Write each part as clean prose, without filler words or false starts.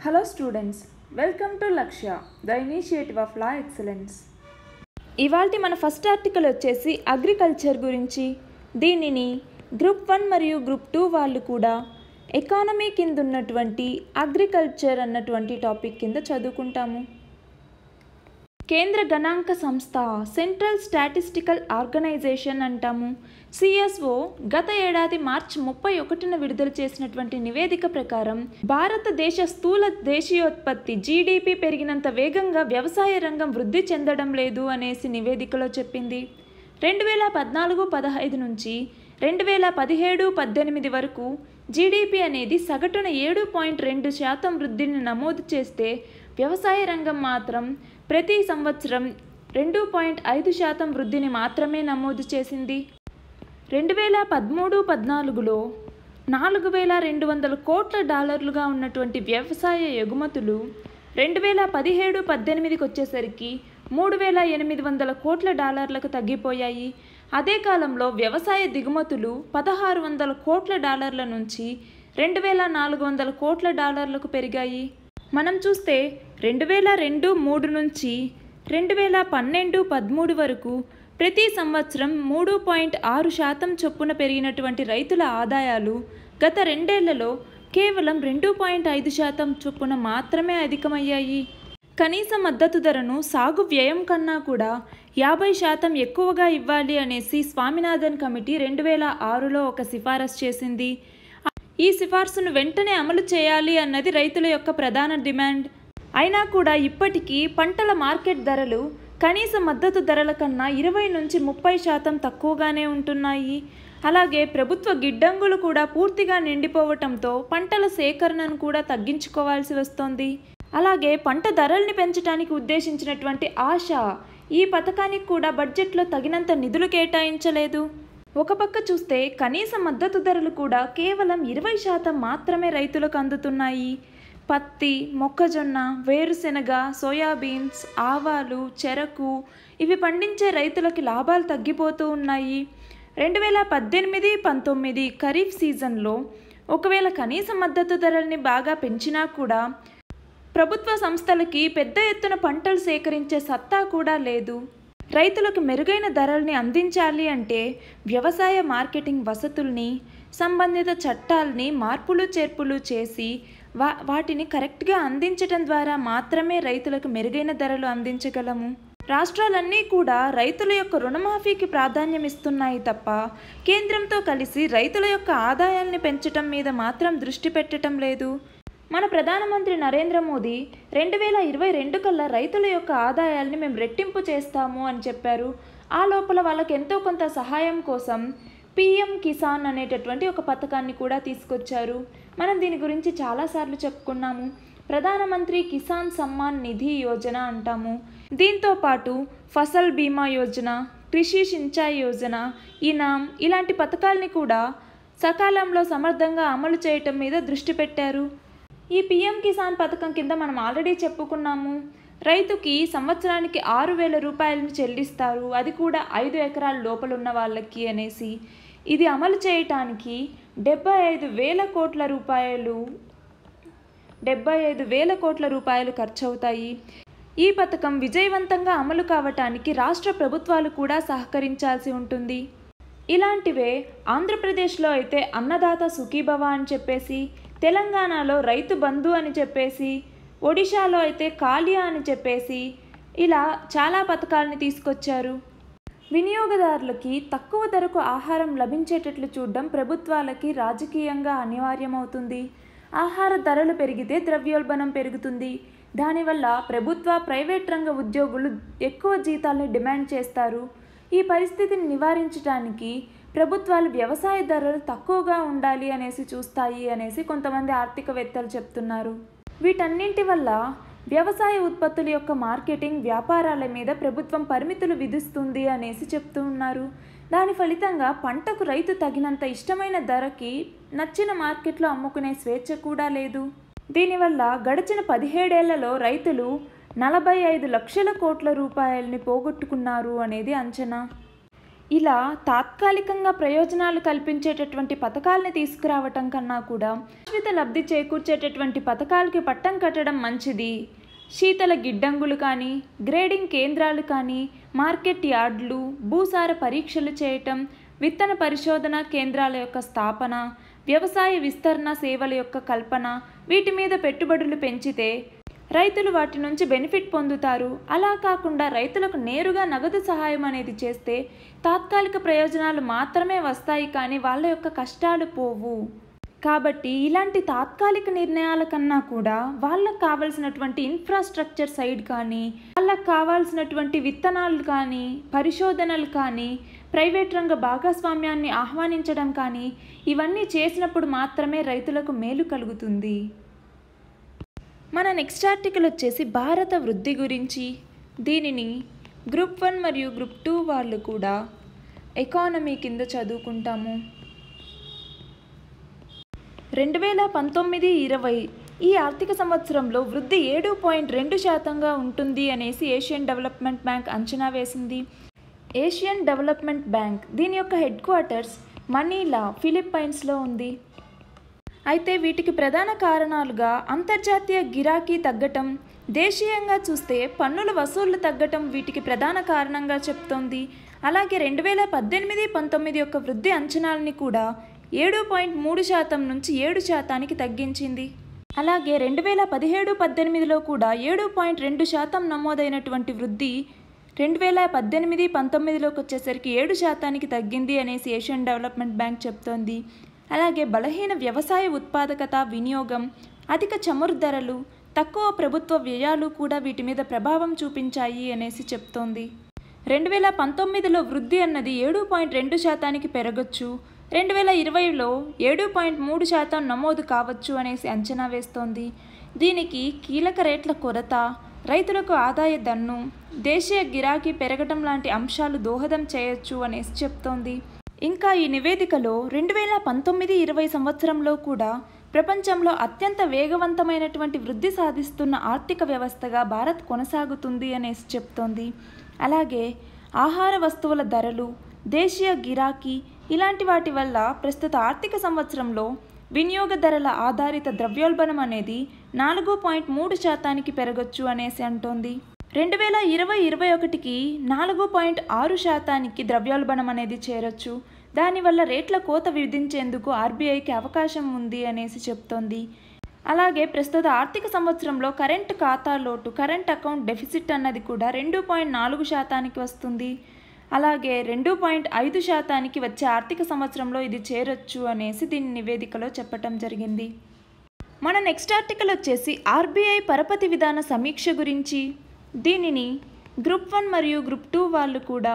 Hello students, welcome to Lakshya, the initiative of Law Excellence. ఇవాల్టి మన first article వచ్చేసి agriculture గురించి. దీనిని గ్రూప్ 1 మరియు గ్రూప్ 2 వాళ్ళు కూడా ఎకానమీ కింద ఉన్నటువంటి అగ్రికల్చర్ అన్నటువంటి టాపిక్ కింద చదువుకుంటాము. కేంద్ర గణాంక సంస్థ సెంట్రల్ స్టాటిస్టికల్ ఆర్గనైజేషన్ అంటాము. సిఎస్ఓ గత ఏడాది మార్చి 31న విడుదల చేసినటువంటి నివేదిక ప్రకారం భారతదేశ స్థూల దేశీయోత్పత్తి జీడిపి పెరిగినంత వేగంగా వ్యవసాయ రంగం వృద్ధి చెందడం లేదు అనేసి నివేదికలో చెప్పింది. 2014-15 నుంచి 2017-18 వరకు జీడిపి అనేది సగటున 7.2% వృద్ధిని నమోదు చేస్తే వ్యవసాయ రంగం మాత్రం ప్రతి సంవత్సరం 2.5% వృద్ధిని మాత్రమే నమోదు చేసింది. 2013-14లో $4,200 కోట్ల ఉన్నటువంటి వ్యవసాయ ఎగుమతులు 2017-18కి వచ్చేసరికి $3,800 కోట్ల తగ్గిపోయాయి. అదే కాలంలో వ్యవసాయ దిగుమతులు $1,600 కోట్ల నుంచి $2,400 కోట్ల పెరిగాయి. మనం చూస్తే 2002-3 నుంచి 2012-13 వరకు ప్రతి సంవత్సరం 3.6% చొప్పున పెరిగినటువంటి రైతుల ఆదాయాలు గత రెండేళ్లలో కేవలం 2.5% చొప్పున మాత్రమే అధికమయ్యాయి. కనీస మద్దతు ధరను సాగు వ్యయం కన్నా కూడా 50% ఎక్కువగా ఇవ్వాలి అనేసి స్వామినాథన్ కమిటీ 2006లో ఒక సిఫారసు చేసింది. ఈ సిఫార్సును వెంటనే అమలు చేయాలి అన్నది రైతుల యొక్క ప్రధాన డిమాండ్. అయినా కూడా ఇప్పటికీ పంటల మార్కెట్ ధరలు కనీస మద్దతు ధరల కన్నా 20-30% తక్కువగానే ఉంటున్నాయి. అలాగే ప్రభుత్వ గిడ్డంగులు కూడా పూర్తిగా నిండిపోవటంతో పంటల సేకరణను కూడా తగ్గించుకోవాల్సి వస్తోంది. అలాగే పంట ధరల్ని పెంచడానికి ఉద్దేశించినటువంటి ఆశ ఈ పథకానికి కూడా బడ్జెట్లో తగినంత నిధులు కేటాయించలేదు. ఒక పక్క చూస్తే కనీస మద్దతు ధరలు కూడా కేవలం 20% మాత్రమే రైతులకు అందుతున్నాయి. పత్తి, మొక్కజొన్న, వేరుశెనగ, సోయాబీన్స్, ఆవాలు, చెరకు ఇవి పండించే రైతులకి లాభాలు తగ్గిపోతూ ఉన్నాయి. 2018-19 ఖరీఫ్ సీజన్లో ఒకవేళ కనీస మద్దతు ధరల్ని బాగా పెంచినా కూడా ప్రభుత్వ సంస్థలకి పెద్ద ఎత్తున పంటలు సేకరించే సత్తా కూడా లేదు. రైతులకు మెరుగైన ధరల్ని అందించాలి అంటే వ్యవసాయ మార్కెటింగ్ వసతుల్ని, సంబంధిత చట్టాల్ని మార్పులు చేర్పులు చేసి వాటిని కరెక్ట్గా అందించడం ద్వారా మాత్రమే రైతులకు మెరుగైన ధరలు అందించగలము. రాష్ట్రాలన్నీ కూడా రైతుల యొక్క రుణమాఫీకి ప్రాధాన్యం ఇస్తున్నాయి తప్ప కేంద్రంతో కలిసి రైతుల యొక్క ఆదాయాల్ని పెంచటం మీద మాత్రం దృష్టి పెట్టడం లేదు. మన ప్రధానమంత్రి నరేంద్ర మోదీ 2022 కల్లా రైతుల యొక్క ఆదాయాల్ని మేము రెట్టింపు చేస్తాము అని చెప్పారు. ఆ లోపల వాళ్ళకి ఎంతో కొంత సహాయం కోసం పిఎం కిసాన్ అనేటటువంటి ఒక పథకాన్ని కూడా తీసుకొచ్చారు. మనం దీని గురించి చాలాసార్లు చెప్పుకున్నాము. ప్రధానమంత్రి కిసాన్ సమ్మాన్ నిధి యోజన అంటాము. దీంతో పాటు ఫసల్ బీమా యోజన, కృషి సించాయ్ యోజన, ఇనామ్ ఇలాంటి పథకాల్ని కూడా సకాలంలో సమర్థంగా అమలు చేయటం మీద దృష్టి పెట్టారు. ఈ పిఎం కిసాన్ పథకం కింద మనం ఆల్రెడీ చెప్పుకున్నాము. రైతుకి సంవత్సరానికి 6,000 రూపాయలను చెల్లిస్తారు, అది కూడా 5 ఎకరాల లోపల ఉన్న వాళ్ళకి అనేసి. ఇది అమలు చేయటానికి 75,000 కోట్ల రూపాయలు ఖర్చు అవుతాయి. ఈ పథకం విజయవంతంగా అమలు కావటానికి రాష్ట్ర ప్రభుత్వాలు కూడా సహకరించాల్సి ఉంటుంది. ఇలాంటివే ఆంధ్రప్రదేశ్లో అయితే అన్నదాత సుఖీభవ అని చెప్పేసి, తెలంగాణలో రైతు బంధు అని చెప్పేసి, ఒడిశాలో అయితే కాలియా అని చెప్పేసి ఇలా చాలా పథకాలని తీసుకొచ్చారు. వినియోగదారులకి తక్కువ ధరకు ఆహారం లభించేటట్లు చూడడం ప్రభుత్వాలకి రాజకీయంగా అనివార్యమవుతుంది. ఆహార ధరలు పెరిగితే ద్రవ్యోల్బణం పెరుగుతుంది. దానివల్ల ప్రభుత్వ, ప్రైవేట్ రంగ ఉద్యోగులు ఎక్కువ జీతాల్ని డిమాండ్ చేస్తారు. ఈ పరిస్థితిని నివారించడానికి ప్రభుత్వాలు వ్యవసాయ ధరలు తక్కువగా ఉండాలి అనేసి చూస్తాయి అనేసి కొంతమంది ఆర్థికవేత్తలు చెప్తున్నారు. వీటన్నింటి వల్ల వ్యవసాయ ఉత్పత్తుల యొక్క మార్కెటింగ్, వ్యాపారాల మీద ప్రభుత్వం పరిమితులు విధిస్తుంది అనేసి చెప్తూ ఉన్నారు. దాని ఫలితంగా పంటకు రైతు తగినంత ఇష్టమైన ధరకి నచ్చిన మార్కెట్లో అమ్ముకునే స్వేచ్ఛ కూడా లేదు. దీనివల్ల గడిచిన 17 ఏళ్లలో రైతులు 45 లక్షల కోట్ల రూపాయలని పోగొట్టుకున్నారు అనేది అంచనా. ఇలా తాత్కాలికంగా ప్రయోజనాలు కల్పించేటటువంటి పథకాలని తీసుకురావటం కన్నా కూడా శాశ్వత లబ్ధి చేకూర్చేటటువంటి పథకాలకి పట్టం కట్టడం మంచిది. శీతల గిడ్డంగులు కానీ, గ్రేడింగ్ కేంద్రాలు కానీ, మార్కెట్ యార్డులు, భూసార పరీక్షలు చేయటం, విత్తన పరిశోధన కేంద్రాల యొక్క స్థాపన, వ్యవసాయ విస్తరణ సేవల యొక్క కల్పన, వీటి మీద పెట్టుబడులు పెంచితే రైతులు వాటి నుంచి బెనిఫిట్ పొందుతారు. అలా కాకుండా రైతులకు నేరుగా నగదు సహాయం అనేది చేస్తే తాత్కాలిక ప్రయోజనాలు మాత్రమే వస్తాయి, కానీ వాళ్ళ యొక్క కష్టాలు పోవు. కాబట్టి ఇలాంటి తాత్కాలిక నిర్ణయాల కన్నా కూడా వాళ్ళకు కావాల్సినటువంటి ఇన్ఫ్రాస్ట్రక్చర్ సైడ్ కానీ, వాళ్ళకు కావాల్సినటువంటి విత్తనాలు కానీ, పరిశోధనలు కానీ, ప్రైవేట్ రంగ భాగస్వామ్యాన్ని ఆహ్వానించడం కానీ, ఇవన్నీ చేసినప్పుడు మాత్రమే రైతులకు మేలు కలుగుతుంది. మన నెక్స్ట్ ఆర్టికల్ వచ్చేసి భారత వృద్ధి గురించి. దీనిని గ్రూప్ 1 మరియు గ్రూప్ 2 వాళ్ళు కూడా ఎకానమీ కింద చదువుకుంటాము. 2019-20 ఈ ఆర్థిక సంవత్సరంలో వృద్ధి 7.2% ఉంటుంది అనేసి ఏషియన్ డెవలప్మెంట్ బ్యాంక్ అంచనా వేసింది. ఏషియన్ డెవలప్మెంట్ బ్యాంక్ దీని యొక్క హెడ్ క్వార్టర్స్ మనీలా, ఫిలిప్పైన్స్లో ఉంది. అయితే వీటికి ప్రధాన కారణాలుగా అంతర్జాతీయ గిరాకీ తగ్గటం, దేశీయంగా చూస్తే పన్నుల వసూళ్లు తగ్గటం వీటికి ప్రధాన కారణంగా చెప్తోంది. అలాగే 2018-19 యొక్క వృద్ధి అంచనాలని కూడా 7.3% నుంచి 7% తగ్గించింది. అలాగే 2017-18లో కూడా 7.2% నమోదైనటువంటి వృద్ధి 2018-19లోకి వచ్చేసరికి 7% తగ్గింది అనేసి ఏషియన్ డెవలప్మెంట్ బ్యాంక్ చెప్తోంది. అలాగే బలహీన వ్యవసాయ ఉత్పాదకత, వినియోగం, అధిక చమురు ధరలు, తక్కువ ప్రభుత్వ వ్యయాలు కూడా వీటి మీద ప్రభావం చూపించాయి అనేసి చెప్తోంది. 2019లో వృద్ధి అన్నది 7.2% పెరగచ్చు, 2020లో 7.3% నమోదు కావచ్చు అనేసి అంచనా వేస్తోంది. దీనికి కీలక రేట్ల కొరత, రైతులకు ఆదాయ దన్ను, దేశీయ గిరాకీ పెరగటం లాంటి అంశాలు దోహదం చేయొచ్చు అనేసి చెప్తోంది. ఇంకా ఈ నివేదికలో 2019-20 సంవత్సరంలో కూడా ప్రపంచంలో అత్యంత వేగవంతమైనటువంటి వృద్ధి సాధిస్తున్న ఆర్థిక వ్యవస్థగా భారత్ కొనసాగుతుంది అనేసి చెప్తోంది. అలాగే ఆహార వస్తువుల ధరలు, దేశీయ గిరాకీ ఇలాంటి వాటి వల్ల ప్రస్తుత ఆర్థిక సంవత్సరంలో వినియోగ ధరల ఆధారిత ద్రవ్యోల్బణం అనేది 4.3% పెరగచ్చు అనేసి అంటోంది. 2020-21కి 4.6% ద్రవ్యోల్బణం అనేది చేరొచ్చు. దానివల్ల రేట్ల కోత విధించేందుకు ఆర్బీఐకి అవకాశం ఉంది అనేసి చెప్తోంది. అలాగే ప్రస్తుత ఆర్థిక సంవత్సరంలో కరెంట్ ఖాతా లోటు, కరెంట్ అకౌంట్ డెఫిసిట్ అన్నది కూడా 2.4% వస్తుంది. అలాగే 2.5% వచ్చే ఆర్థిక సంవత్సరంలో ఇది చేరొచ్చు అనేసి దీని నివేదికలో చెప్పటం జరిగింది. మన నెక్స్ట్ ఆర్టికల్ వచ్చేసి ఆర్బీఐ పరపతి విధాన సమీక్ష గురించి. దీనిని గ్రూప్ 1 మరియు గ్రూప్ 2 వాళ్ళు కూడా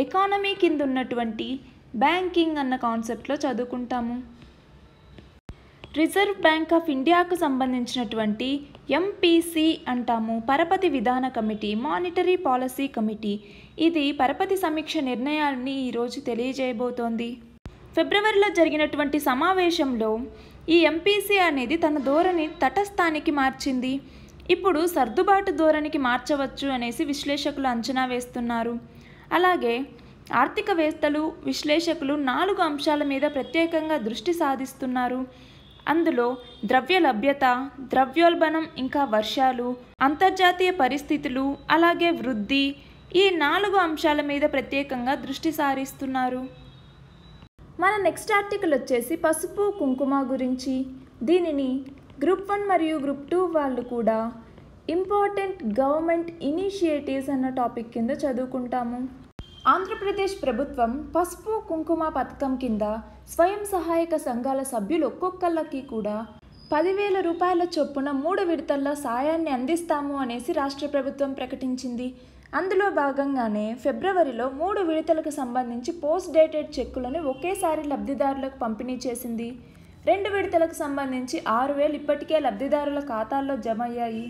ఎకానమీ కింద ఉన్నటువంటి బ్యాంకింగ్ అన్న కాన్సెప్ట్లో చదువుకుంటాము. రిజర్వ్ బ్యాంక్ ఆఫ్ ఇండియాకు సంబంధించినటువంటి ఎంపీసీ అంటాము, పరపతి విధాన కమిటీ, మానిటరీ పాలసీ కమిటీ. ఇది పరపతి సమీక్ష నిర్ణయాన్ని ఈరోజు తెలియజేయబోతోంది. ఫిబ్రవరిలో జరిగినటువంటి సమావేశంలో ఈ ఎంపీసీ అనేది తన ధోరణి తటస్థానికి మార్చింది. ఇప్పుడు సర్దుబాటు ధోరణికి మార్చవచ్చు అనేసి విశ్లేషకులు అంచనా వేస్తున్నారు. అలాగే ఆర్థికవేత్తలు, విశ్లేషకులు 4 అంశాల మీద ప్రత్యేకంగా దృష్టి సాధిస్తున్నారు. అందులో ద్రవ్య లభ్యత, ద్రవ్యోల్బణం, ఇంకా వర్షాలు, అంతర్జాతీయ పరిస్థితులు, అలాగే వృద్ధి, ఈ 4 అంశాల మీద ప్రత్యేకంగా దృష్టి సారిస్తున్నారు. మన నెక్స్ట్ ఆర్టికల్ వచ్చేసి పసుపు కుంకుమ గురించి. దీనిని గ్రూప్ 1 మరియు గ్రూప్ 2 వాళ్ళు కూడా ఇంపార్టెంట్ గవర్నమెంట్ ఇనిషియేటివ్స్ అన్న టాపిక్ కింద చదువుకుంటాము. ఆంధ్రప్రదేశ్ ప్రభుత్వం పసుపు కుంకుమ పథకం కింద స్వయం సహాయక సంఘాల సభ్యులు ఒక్కొక్కళ్ళకి కూడా 10,000 రూపాయల చొప్పున 3 విడతల్లో సాయాన్ని అందిస్తాము అనేసి రాష్ట్ర ప్రభుత్వం ప్రకటించింది. అందులో భాగంగానే ఫిబ్రవరిలో 3 విడతలకు సంబంధించి పోస్ట్ డేటెడ్ చెక్కులను ఒకేసారి లబ్ధిదారులకు పంపిణీ చేసింది. 2 విడతలకు సంబంధించి 6,000 ఇప్పటికే లబ్ధిదారుల ఖాతాల్లో జమ అయ్యాయి.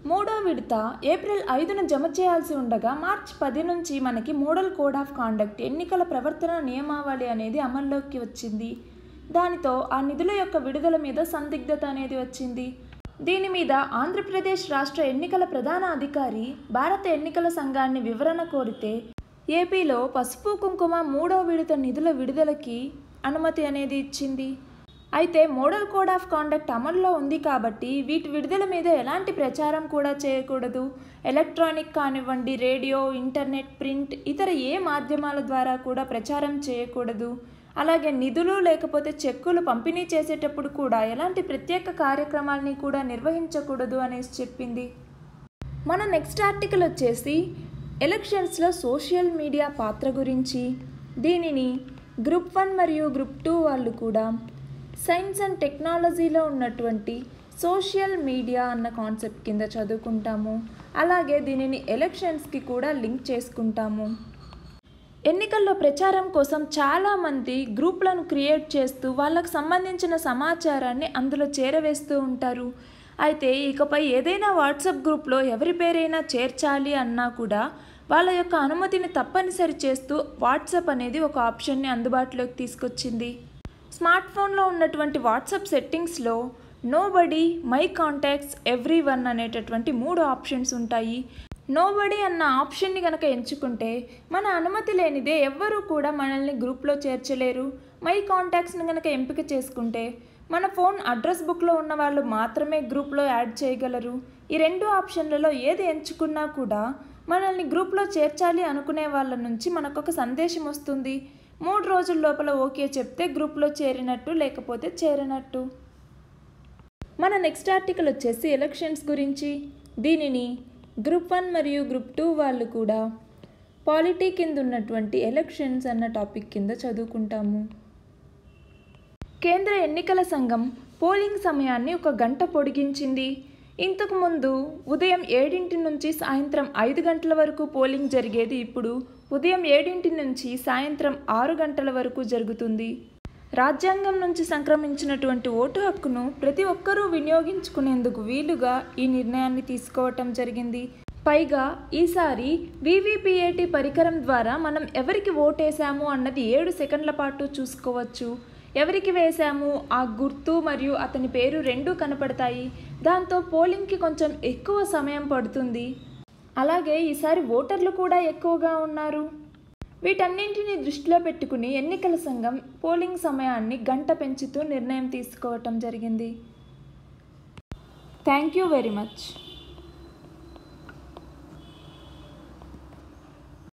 3వ విడత ఏప్రిల్ 5న జమ చేయాల్సి ఉండగా మార్చి 10 నుంచి మనకి మోడల్ కోడ్ ఆఫ్ కాండక్ట్, ఎన్నికల ప్రవర్తన నియమావళి అనేది అమల్లోకి వచ్చింది. దానితో ఆ నిధుల యొక్క విడుదల మీద సందిగ్ధత అనేది వచ్చింది. దీని మీద ఆంధ్రప్రదేశ్ రాష్ట్ర ఎన్నికల ప్రధాన అధికారి భారత ఎన్నికల సంఘాన్ని వివరణ కోరితే ఏపీలో పసుపు కుంకుమ 3వ విడత నిధుల విడుదలకి అనుమతి అనేది ఇచ్చింది. అయితే మోడల్ కోడ్ ఆఫ్ కాండక్ట్ అమల్లో ఉంది కాబట్టి వీటి విడుదల మీద ఎలాంటి ప్రచారం కూడా చేయకూడదు. ఎలక్ట్రానిక్ కానివ్వండి, రేడియో, ఇంటర్నెట్, ప్రింట్, ఇతర ఏ మాధ్యమాల ద్వారా కూడా ప్రచారం చేయకూడదు. అలాగే నిధులు లేకపోతే చెక్కులు పంపిణీ చేసేటప్పుడు కూడా ఎలాంటి ప్రత్యేక కార్యక్రమాలని కూడా నిర్వహించకూడదు అనేసి చెప్పింది. మన నెక్స్ట్ ఆర్టికల్ వచ్చేసి ఎలక్షన్స్లో సోషల్ మీడియా పాత్ర గురించి. దీనిని గ్రూప్ 1 మరియు గ్రూప్ 2 వాళ్ళు కూడా సైన్స్ అండ్ టెక్నాలజీలో ఉన్నటువంటి సోషల్ మీడియా అన్న కాన్సెప్ట్ కింద చదువుకుంటాము. అలాగే దీనిని ఎలక్షన్స్కి కూడా లింక్ చేసుకుంటాము. ఎన్నికల్లో ప్రచారం కోసం చాలామంది గ్రూప్లను క్రియేట్ చేస్తూ వాళ్ళకు సంబంధించిన సమాచారాన్ని అందులో చేరవేస్తూ ఉంటారు. అయితే ఇకపై ఏదైనా వాట్సాప్ గ్రూప్లో ఎవరి పేరైనా చేర్చాలి అన్నా కూడా వాళ్ళ యొక్క అనుమతిని తప్పనిసరి చేస్తూ వాట్సాప్ అనేది ఒక ఆప్షన్ని అందుబాటులోకి తీసుకొచ్చింది. స్మార్ట్ ఫోన్లో ఉన్నటువంటి వాట్సాప్ సెట్టింగ్స్లో నోబడీ, మై కాంటాక్ట్స్, ఎవ్రీవన్ అనేటటువంటి 3 ఆప్షన్స్ ఉంటాయి. నోబడీ అన్న ఆప్షన్ని కనుక ఎంచుకుంటే మన అనుమతి లేనిదే ఎవ్వరూ కూడా మనల్ని గ్రూప్లో చేర్చలేరు. మై కాంటాక్ట్స్ని కనుక ఎంపిక చేసుకుంటే మన ఫోన్ అడ్రస్ బుక్లో ఉన్న వాళ్ళు మాత్రమే గ్రూప్లో యాడ్ చేయగలరు. ఈ 2 ఆప్షన్లలో ఏది ఎంచుకున్నా కూడా మనల్ని గ్రూప్లో చేర్చాలి అనుకునే వాళ్ళ నుంచి మనకు ఒక సందేశం వస్తుంది. 3 రోజుల లోపల ఓకే చెప్తే గ్రూప్లో చేరినట్టు, లేకపోతే చేరినట్టు. మన నెక్స్ట్ ఆర్టికల్ వచ్చేసి ఎలక్షన్స్ గురించి. దీనిని గ్రూప్ 1 మరియు గ్రూప్ 2 వాళ్ళు కూడా పాలిటీ కింద ఉన్నటువంటి ఎలక్షన్స్ అన్న టాపిక్ కింద చదువుకుంటాము. కేంద్ర ఎన్నికల సంఘం పోలింగ్ సమయాన్ని 1 గంట పొడిగించింది. ఇంతకుముందు ఉదయం 7 నుంచి సాయంత్రం 5 గంటల వరకు పోలింగ్ జరిగేది. ఇప్పుడు ఉదయం 7 నుంచి సాయంత్రం 6 గంటల వరకు జరుగుతుంది. రాజ్యాంగం నుంచి సంక్రమించినటువంటి ఓటు హక్కును ప్రతి ఒక్కరూ వినియోగించుకునేందుకు వీలుగా ఈ నిర్ణయాన్ని తీసుకోవటం జరిగింది. పైగా ఈసారి వీవీపీఏటీ పరికరం ద్వారా మనం ఎవరికి ఓటేసాము అన్నది 7 సెకండ్ల పాటు చూసుకోవచ్చు. ఎవరికి వేశాము ఆ గుర్తు మరియు అతని పేరు 2 కనపడతాయి. దాంతో పోలింగ్కి కొంచెం ఎక్కువ సమయం పడుతుంది. అలాగే ఈసారి ఓటర్లు కూడా ఎక్కువగా ఉన్నారు. వీటన్నింటినీ దృష్టిలో పెట్టుకుని ఎన్నికల సంఘం పోలింగ్ సమయాన్ని 1 గంట పెంచుతూ నిర్ణయం తీసుకోవటం జరిగింది. Thank you very much.